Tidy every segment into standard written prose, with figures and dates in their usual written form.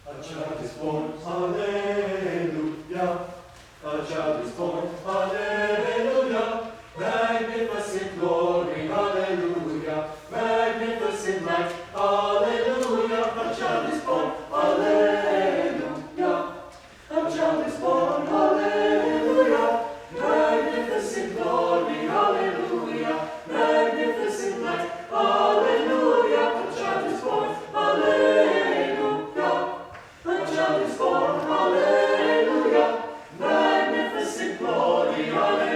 A child is born, hallelujah. A child is born, hallelujah. Magnificent glory, hallelujah. Magnificent light, hallelujah. A child is born, hallelujah. A child is born, hallelujah. Magnificent glory, hallelujah. Magnificent light, hallelujah. A child is born, hallelujah. A child is born, hallelujah. Magnificent glory, hallelujah.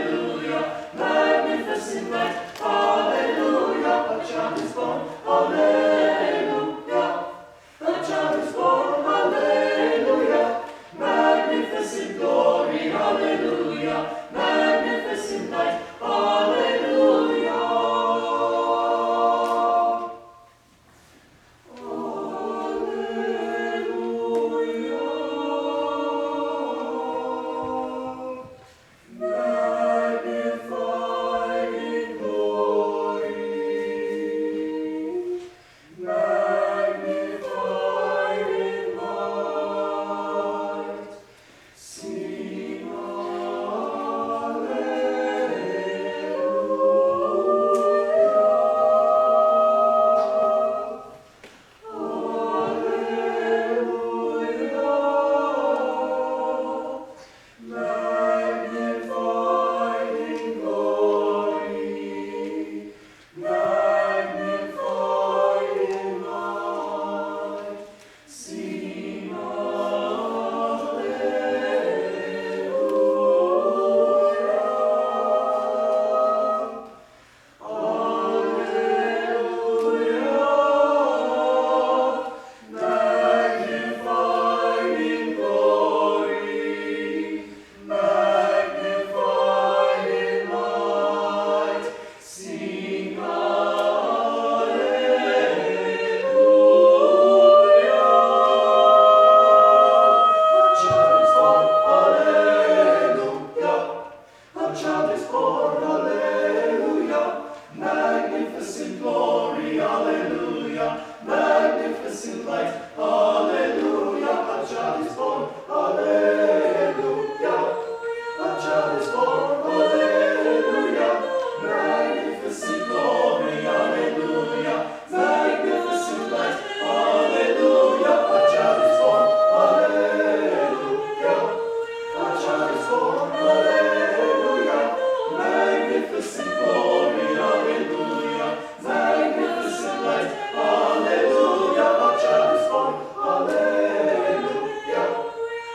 born, hallelujah. Magnificent glory, hallelujah. Magnificent light, hallelujah. Our child is born, hallelujah.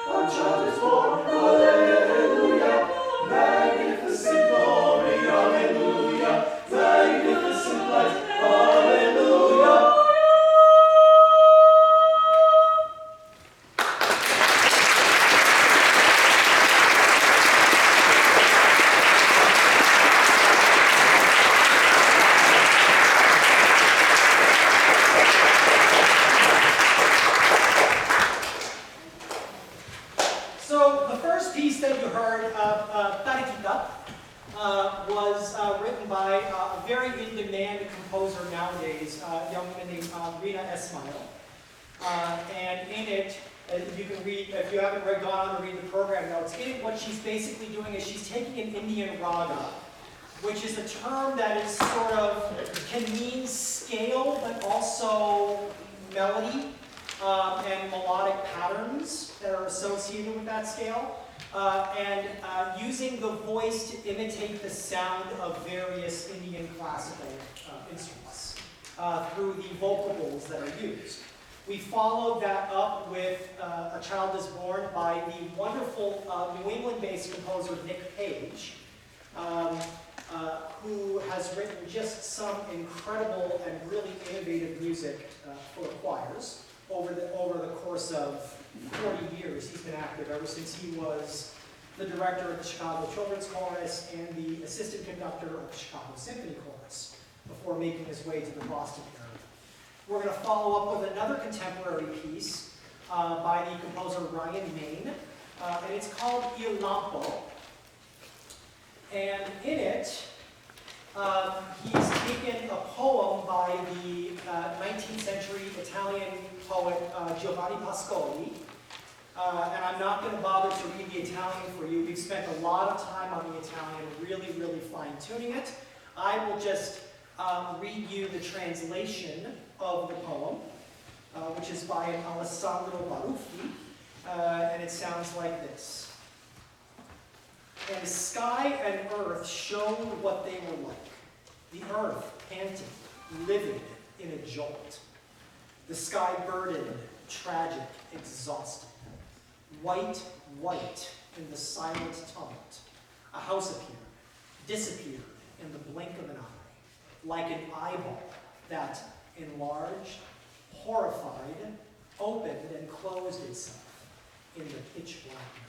Our child is born, hallelujah. Magnificent glory, hallelujah. Magnificent light, hallelujah. So the first piece that you heard, Tarikita, was written by a very in-demand composer nowadays, a young woman named Rina Esmail. And in it, you can read, if you haven't gone on to read the program notes, in it what she's basically doing is she's taking an Indian raga, which is a term that is sort of, can mean scale, but also melody. And melodic patterns that are associated with that scale, and using the voice to imitate the sound of various Indian classical instruments through the vocal bowls that are used. We followed that up with A Child is Born by the wonderful New England-based composer Nick Page, who has written just some incredible and really innovative music for choirs. Over the course of 40 years, he's been active ever since he was the director of the Chicago Children's Chorus and the assistant conductor of the Chicago Symphony Chorus before making his way to the Boston area. We're going to follow up with another contemporary piece by the composer Ryan Main, and it's called Il Lampo. And in it, he's taken a poem by the 19th century Italian poet Giovanni Pascoli, and I'm not going to bother to read the Italian for you. We've spent a lot of time on the Italian, really, really fine-tuning it. I will just read you the translation of the poem, which is by an Alessandro Baruffi, and it sounds like this. And sky and earth showed what they were like. The earth panting, livid in a jolt. The sky burdened, tragic, exhausted. White, white in the silent tumult. A house appeared, disappeared in the blink of an eye, like an eyeball that, enlarged, horrified, opened and closed itself in the pitch black night.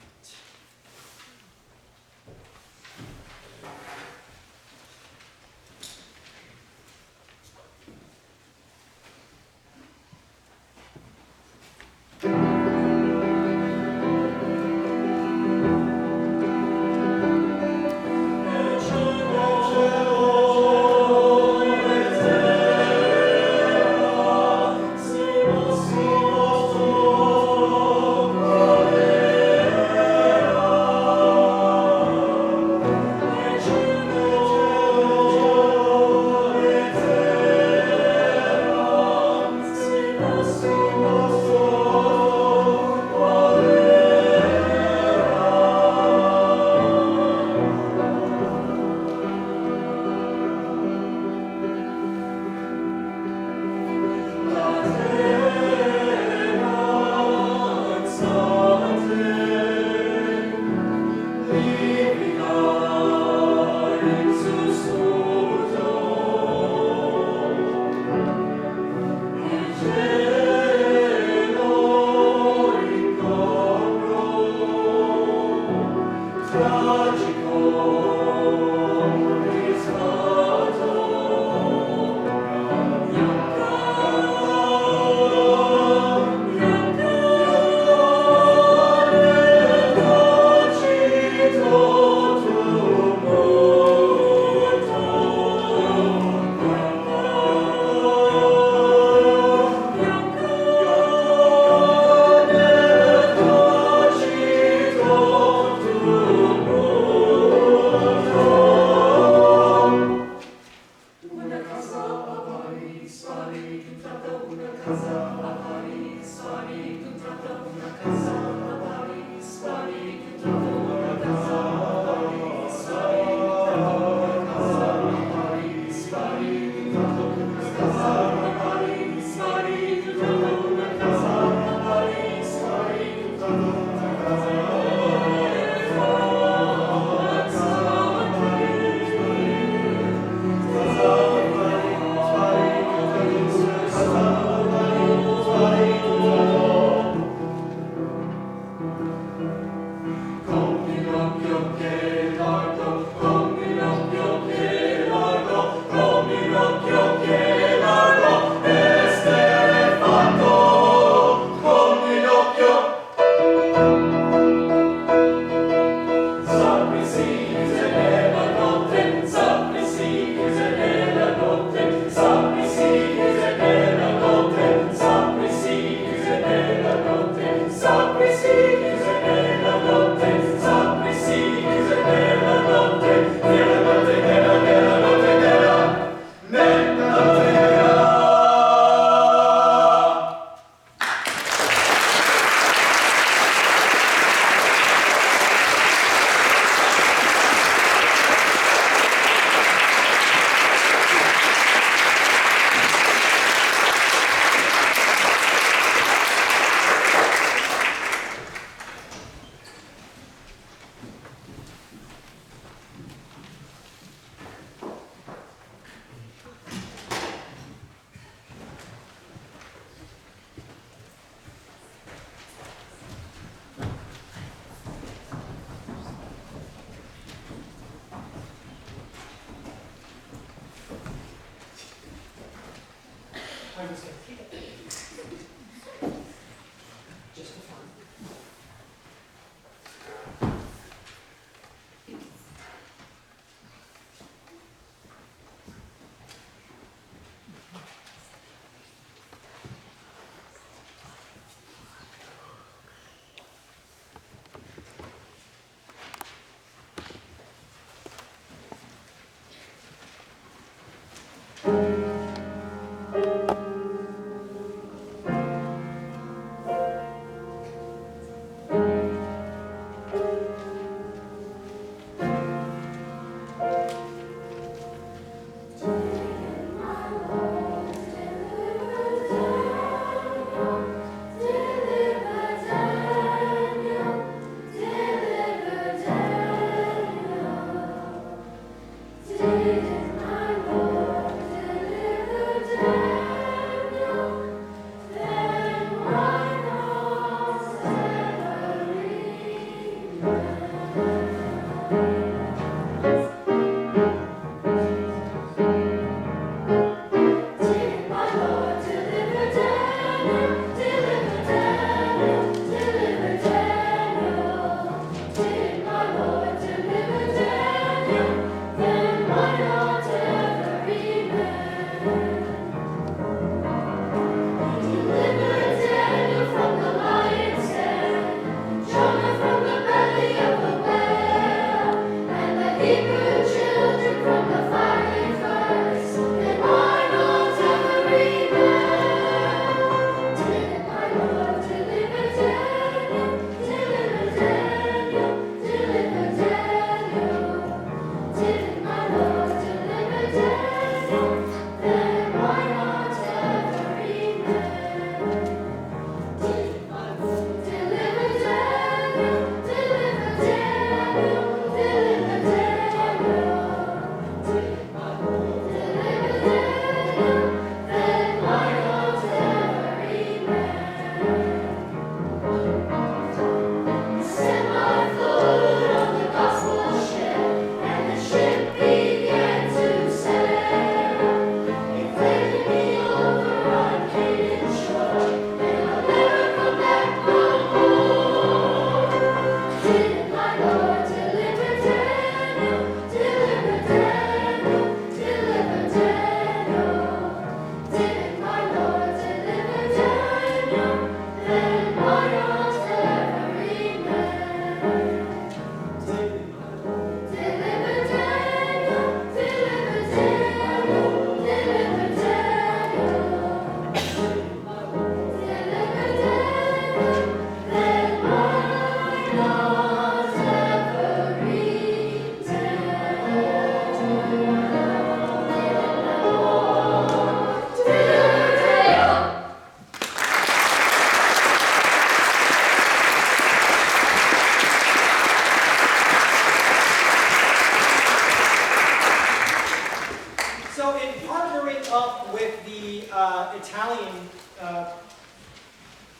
Italian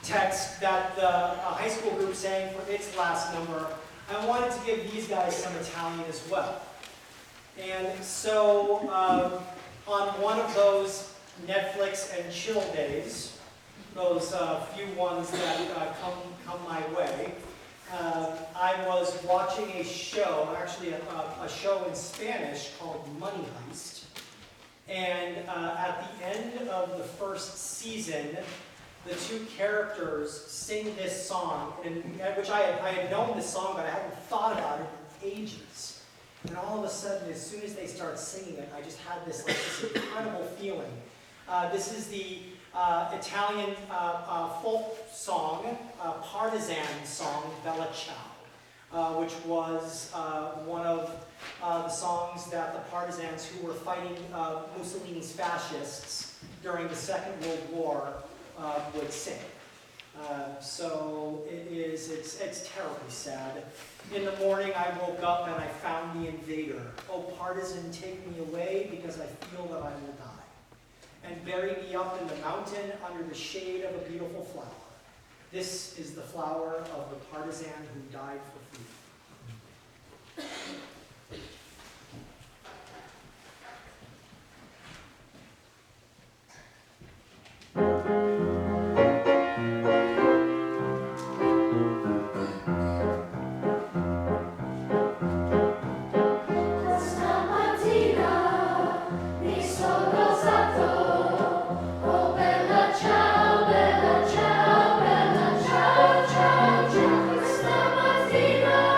text that the high school group sang for its last number, I wanted to give these guys some Italian as well. And so on one of those Netflix and chill days, those few ones that come my way, I was watching a show, actually a show in Spanish called Money Heist. And at the end of the first season, the two characters sing this song, which I had known this song, but I hadn't thought about it in ages. And all of a sudden, as soon as they start singing it, I just had this incredible feeling. This is the Italian folk song, partisan song, Bella Ciao, which was one of the songs that the partisans who were fighting Mussolini's fascists during the Second World War would sing. So it's terribly sad. In the morning I woke up and I found the invader. Oh, partisan, take me away because I feel that I will die. And bury me up in the mountain under the shade of a beautiful flower. This is the flower of the partisan who died for freedom. Stamattina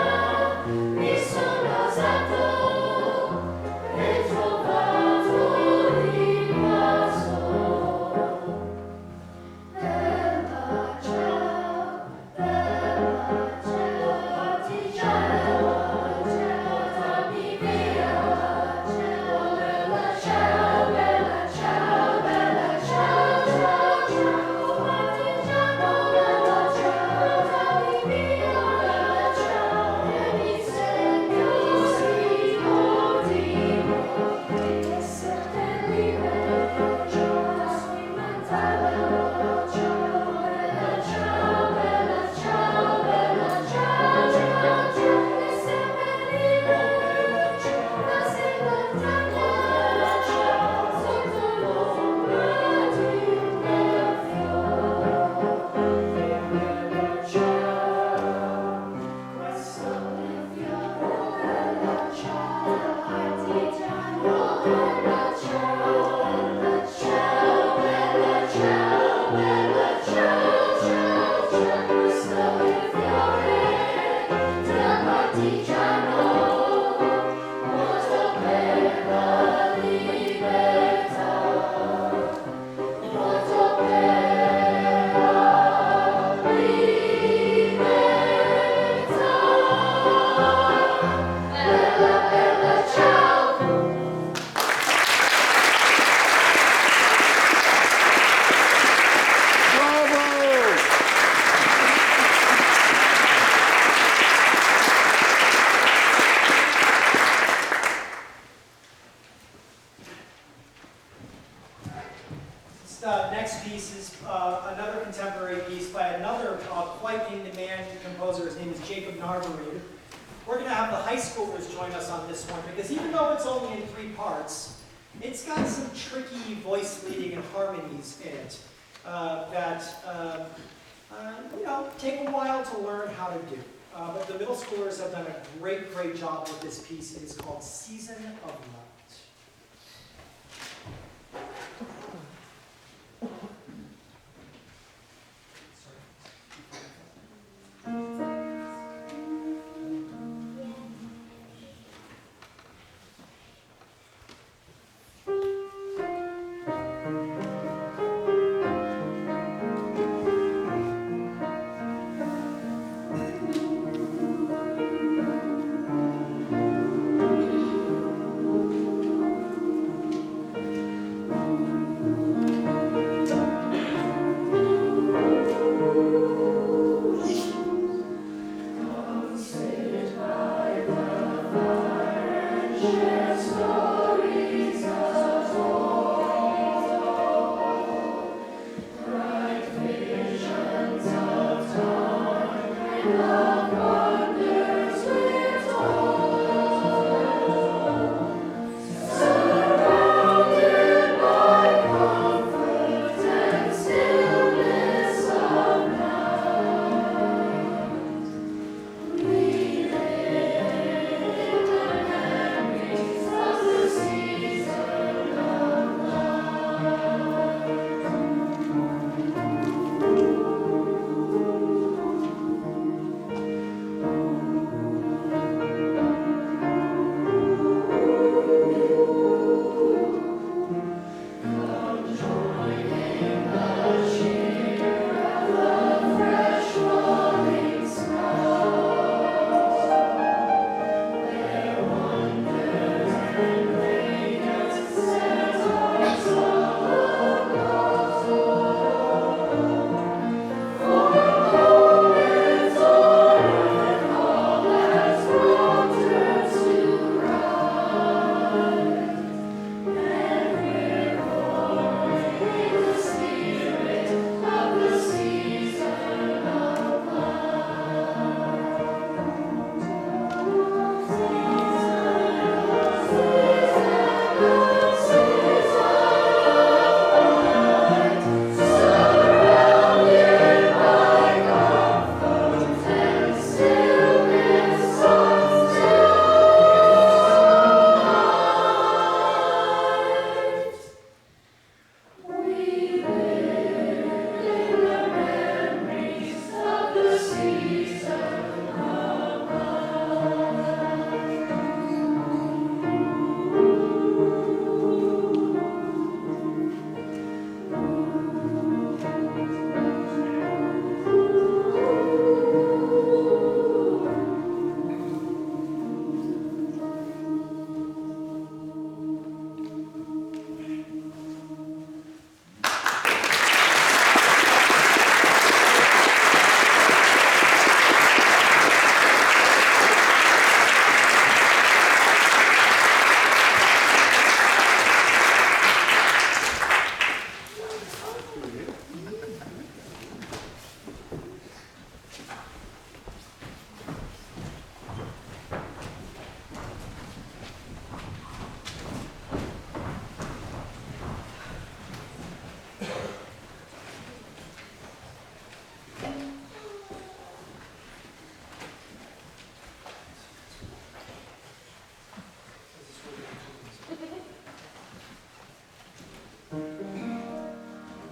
piece is another contemporary piece by another quite in-demand composer. His name is Jacob Narvarid. We're going to have the high schoolers join us on this one because even though it's only in 3 parts, it's got some tricky voice leading and harmonies in it that take a while to learn how to do. But the middle schoolers have done a great, great job with this piece. It is called Season of Light.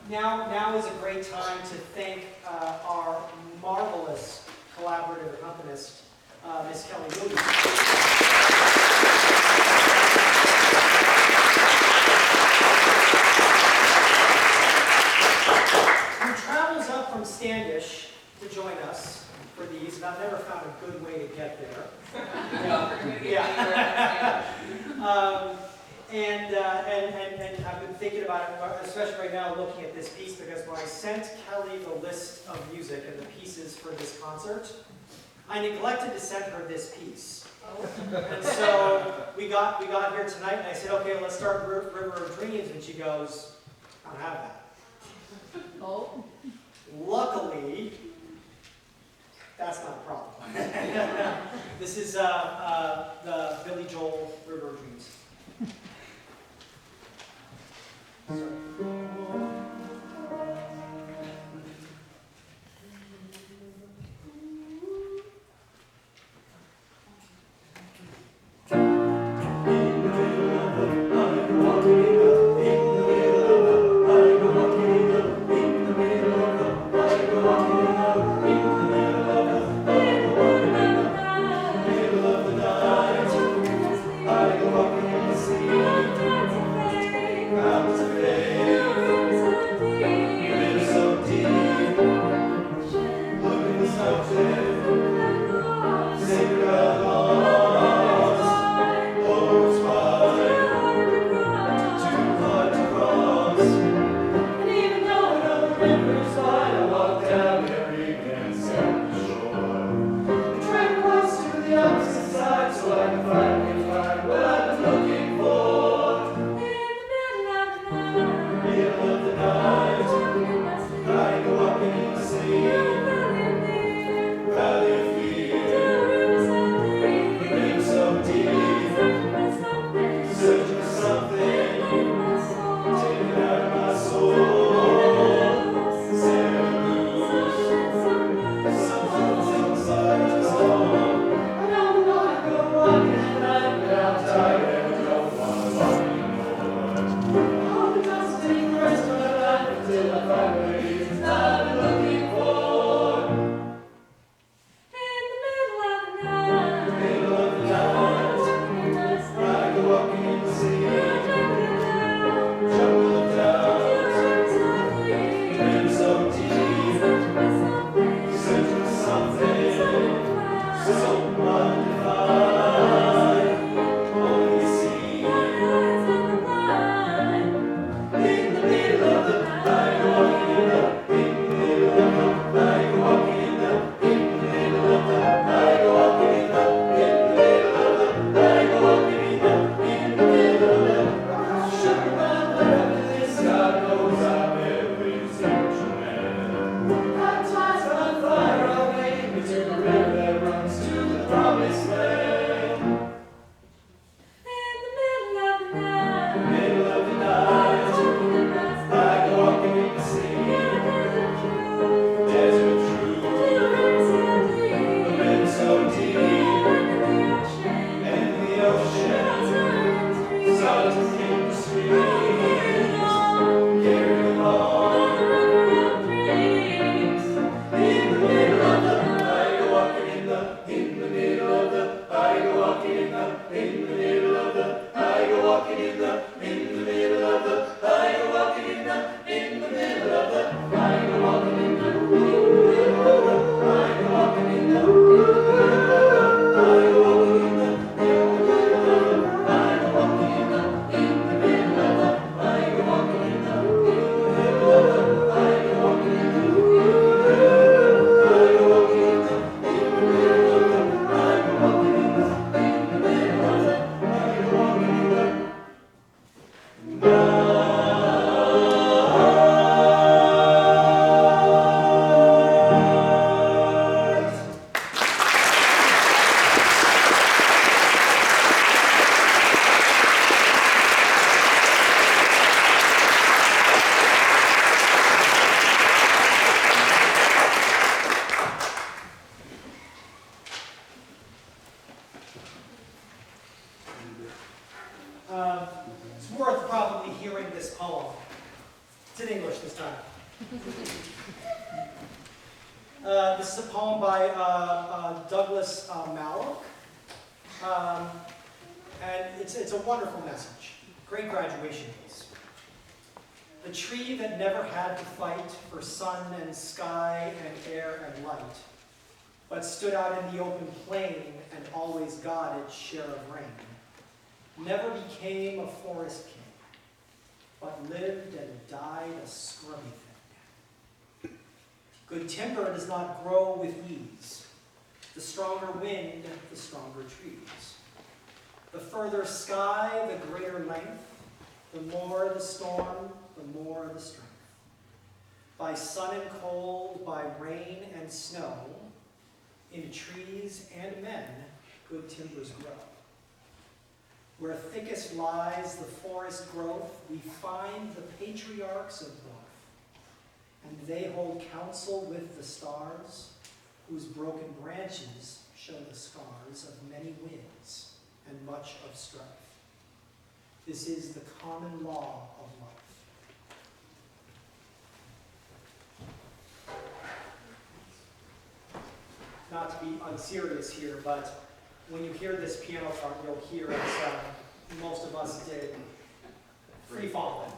Now is a great time to thank our marvelous collaborative accompanist, Miss Kaylee Williams. Who travels up from Standish to join us for these, and I've never found a good way to get there. Yeah. And I've been thinking about it, especially right now, looking at this piece, because when I sent Kelly the list of music and the pieces for this concert, I neglected to send her this piece. And so we got here tonight, and I said, okay, let's start River of Dreams, and she goes, I don't have that. Oh. Luckily, that's not a problem. This is the Billy Joel River of Dreams. It's worth probably hearing this poem. It's in English this time. This is a poem by Douglas Malloch. And it's a wonderful message. Great graduation piece. The tree that never had to fight for sun and sky and air and light, but stood out in the open plain and always got its share of rain, never became a forest king, but lived and died a scrubby thing. Good timber does not grow with ease. The stronger wind, the stronger trees. The further sky, the greater length. The more the storm, the more the strength. by sun and cold, by rain and snow, in trees and men good timbers grow. Where thickest lies the forest growth, we find the patriarchs of both, and they hold counsel with the stars, whose broken branches show the scars of many winds and much of strife. This is the common law of life. Not to be unserious here, but when you hear this piano part, you'll hear, as most of us did, free falling.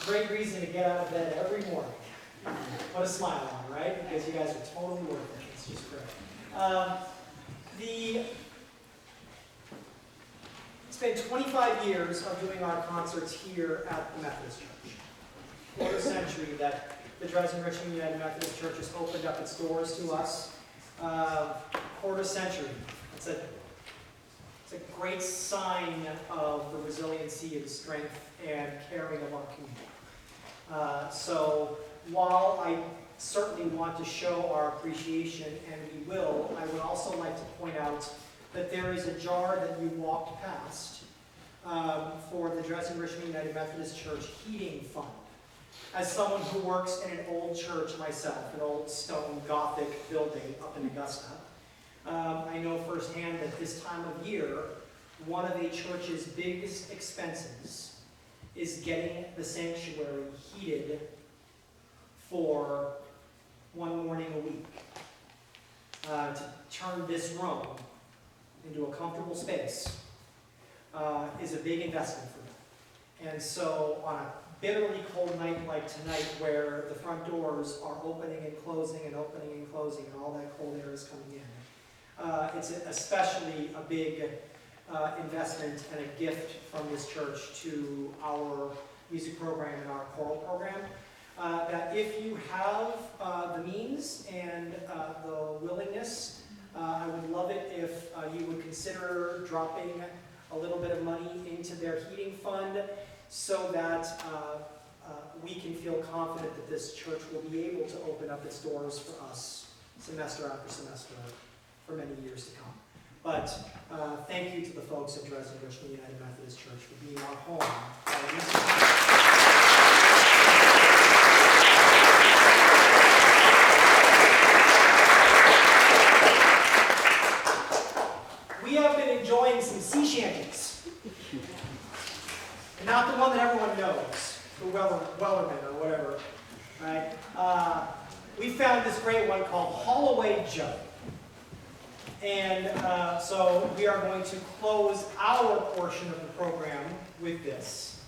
Great reason to get out of bed every morning. Put a smile on, right? Because you guys are totally worth it. It's just great. It's been 25 years of doing our concerts here at the Methodist Church. Quarter century that the Dresden Richmond United Methodist Church has opened up its doors to us. Quarter century. It's a great sign of the resiliency and strength and caring of our community. So while I certainly want to show our appreciation, and we will, I would also like to point out that there is a jar that you walked past for the Dresden Richmond United Methodist Church heating fund. As someone who works in an old church myself, an old stone Gothic building up in Augusta, I know firsthand that this time of year, one of the church's biggest expenses is getting the sanctuary heated for one morning a week. To turn this room into a comfortable space is a big investment for them. And so on a bitterly cold night like tonight, where the front doors are opening and closing and opening and closing and all that cold air is coming in, it's especially a big investment and a gift from this church to our music program and our choral program. That if you have the means and the willingness, I would love it if you would consider dropping a little bit of money into their heating fund so that we can feel confident that this church will be able to open up its doors for us semester after semester for many years to come. But thank you to the folks at Dresden Richmond United Methodist Church for being our home. We have been enjoying some sea shanties. And not the one that everyone knows, the Wellerman or whatever. Right? We found this great one called Holloway Joe. And so we are going to close our portion of the program with this.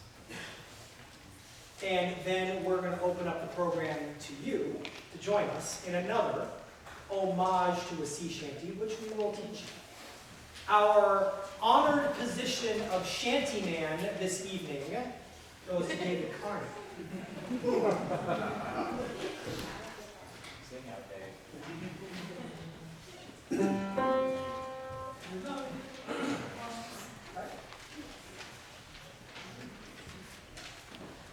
And then we're going to open up the program to you to join us in another homage to a sea shanty, which we will teach you. Our honored position of shantyman this evening goes to David Carney. Sing out, Dave.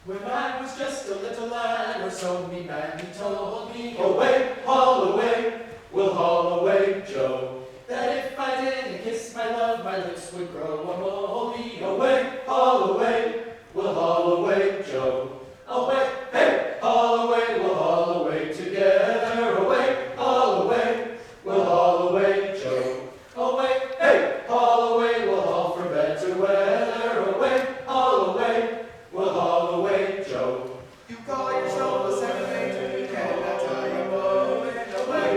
When I was just a little lad, or so me mammy told me, away, haul away, we'll haul away, Joe. That if I didn't kiss my love, my lips would grow unholy. Away, haul away, we'll haul away, Joe. Away, hey, haul away, we'll haul away together. Away, haul away, we'll haul away, Joe. Away, hey, haul away, we'll haul for better weather. Away, haul away, we'll haul away, Joe. You call yourself a senator, can I tell you more? Away,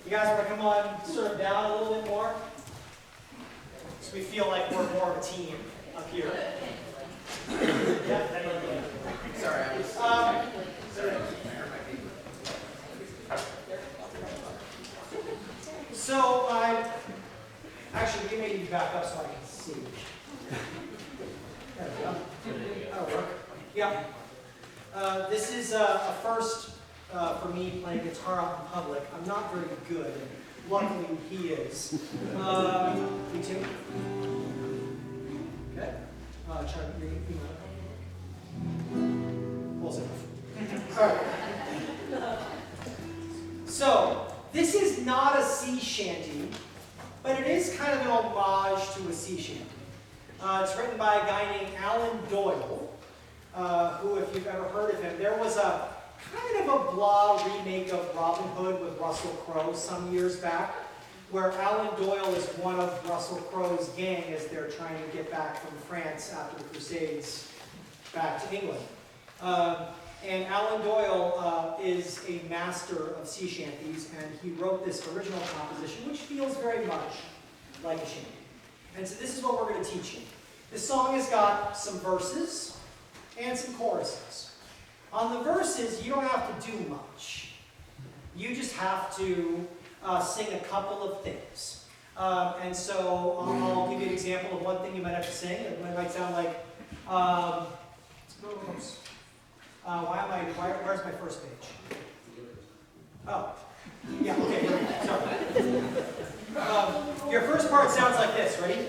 You guys want to come on sort of down a little bit more? So we feel like we're more of a team up here. Yeah. Sorry, I was. So actually, we may need to back up so I can see. There we go. That'll work. Yeah. This is a first for me playing guitar out in public. I'm not very good. Luckily, he is. Me too. Okay. Try to read. Close enough. All right. So, this is not a sea shanty, but it is kind of an homage to a sea shanty. It's written by a guy named Alan Doyle, who, if you've ever heard of him, there was a kind of a blah remake of Robin Hood with Russell Crowe some years back, where Alan Doyle is one of Russell Crowe's gang as they're trying to get back from France after the Crusades back to England. And Alan Doyle is a master of sea shanties, and he wrote this original composition, which feels very much like a shanty. And so this is what we're going to teach you. This song has got some verses and some choruses. On the verses, you don't have to do much. You just have to sing a couple of things. And so I'll give you an example of one thing you might have to sing. It might sound like, where's my first page? Oh, yeah, okay, sorry. Your first part sounds like this, ready?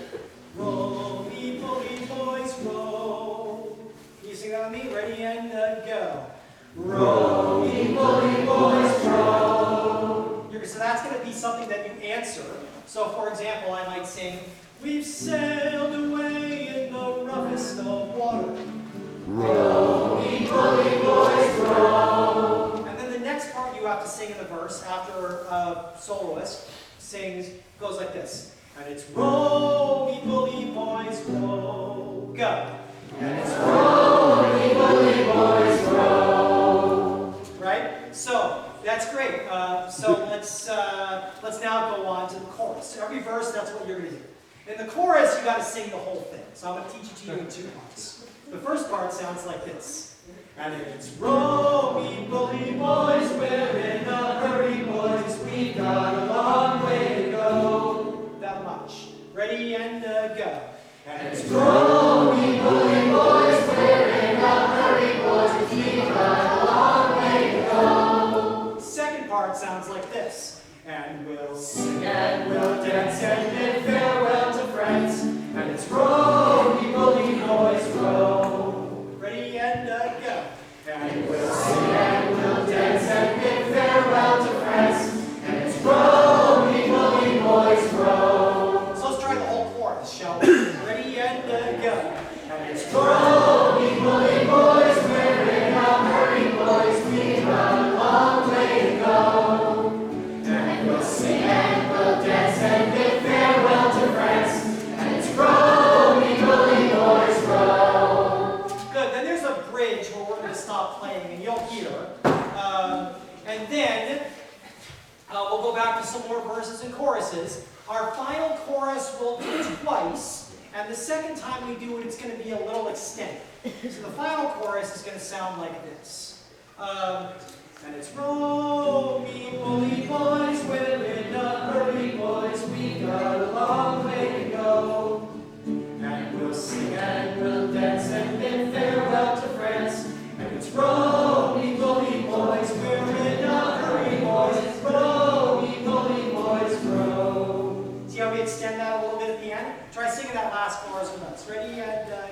Roll, me, bully boys, roll. Can you sing that with me? Ready, and go. Roll, me, bully boys, roll. So that's going to be something that you answer. So for example, I might sing, we've sailed away in the roughest of water. Roll, me, bully boys, roll. And then the next part you have to sing in the verse after a soloist sings, goes like this. And it's roll, me, bully boys, roll. Go. And it's roll, me, bully boys, roll. Right? So that's great. So let's now go on to the chorus. So every verse, that's what you're going to do. In the chorus, you got to sing the whole thing. So I'm going to teach it to you in two parts. The first part sounds like this. And it's roll, me, bully boys, we're in a hurry, boys. We've got a long way to go. That much. Ready and go. And it's roll, me, bully boys, we're in a hurry, boys. We've got a long way to go. Second part sounds like this. And we'll sing and we'll dance and bid farewell to friends. And it's roll, me, bully boys, roll. Ready and go. And we'll sing and we'll dance and bid farewell to friends. And it's roll, me, bully boys, roll. So let's try the whole chorus, shall we? Ready and go. And it's roll, me, bully boys, we're in a hurry, boys. We've got a long way to go. And we'll sing and we'll dance and bid farewell to friends. And it's roll, me, bully boys, roll. Good. Then there's a bridge where we're going to stop playing, and you'll hear. And then we'll go back to some more verses and choruses. Our final chorus will do twice, and the second time we do it, it's going to be a little extended. So the final chorus is going to sound like this. And it's roll, me, bully boys, we're in a hurry, boys. We've got a long way to go. And we'll sing and we'll dance and bid farewell to friends. And it's roll, me, bully boys, we're in a hurry, boys. Roll, me, bully boys, roll. See how we extend that a little bit at the end? Try singing that last chorus with us. Ready and go.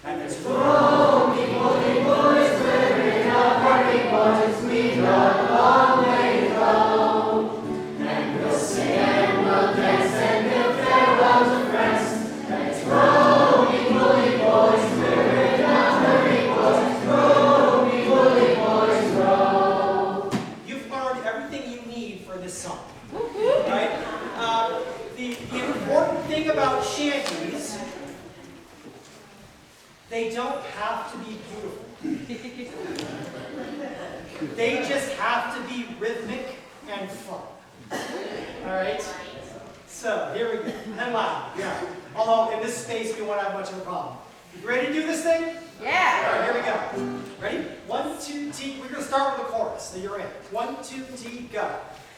And it's roll, me, bully boys, we're in a hurry, boys. We've got a long way to go. And we'll sing and we'll dance and bid farewell to friends. And it's roll, me, bully boys, we're in a hurry, boys. Roll, me, bully boys, roll. You've learned everything you need for this song, right? The important thing about shanties, they don't have to be beautiful. They just have to be rhythmic and fun. All right. So here we go. And loud. Yeah. Although in this space we won't have much of a problem. You ready to do this thing? Yeah. All right, here we go. Ready? 1, 2, T. We're going to start with the chorus. So you're in. 1, 2, T, go.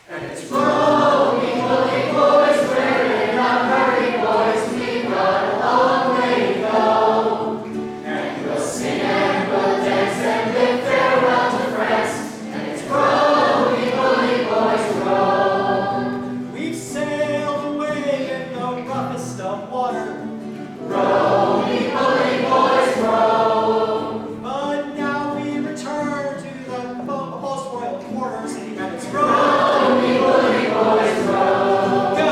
And it's rolling, rolling, boys, we're in a hurry, boys, we've got a long way to go. And we'll sing and we'll dance and bid farewell to friends. And it's rolling, rolling, boys, roll. We've sailed away in the roughest of water. Rolling, rolling, boys, roll. But now we return to the most royal quarters. And it's rolling. Rolling, rolling, boys, roll. Go.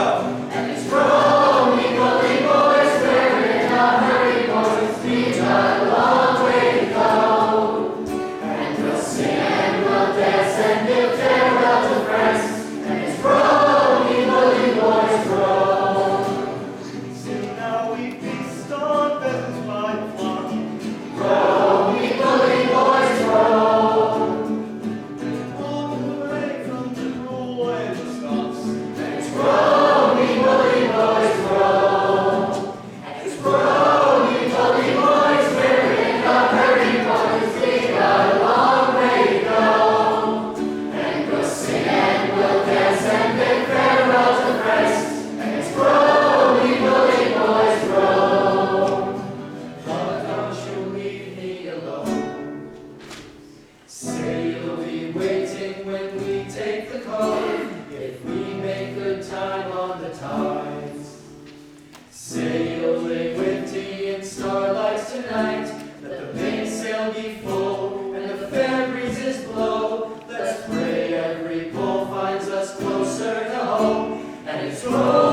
And it's rolling, rolling, boys, we're in a hurry, boys, we've got a long way to go. And we'll sing and we'll dance and bid farewell to friends. And it's rolling, rolling, boys, roll. See now we feast on pheasants by the flock. Rolling, rolling, boys, roll. Walk away from the cruel and the Scots. And it's rolling, rolling, boys, roll. And it's rolling, rolling, boys, we're in a hurry, boys, we've got a long way to go. And we'll sing and we'll dance and bid farewell to friends. And it's rolling, rolling, boys, roll. But don't you leave me alone. Say you'll be waiting when we take the cove, if we make good time on the tides. Say you'll lay with tea and starlights tonight, let the mainsail be full and the fair breezes blow. Let's pray every pull finds us closer to home, and it's rolling.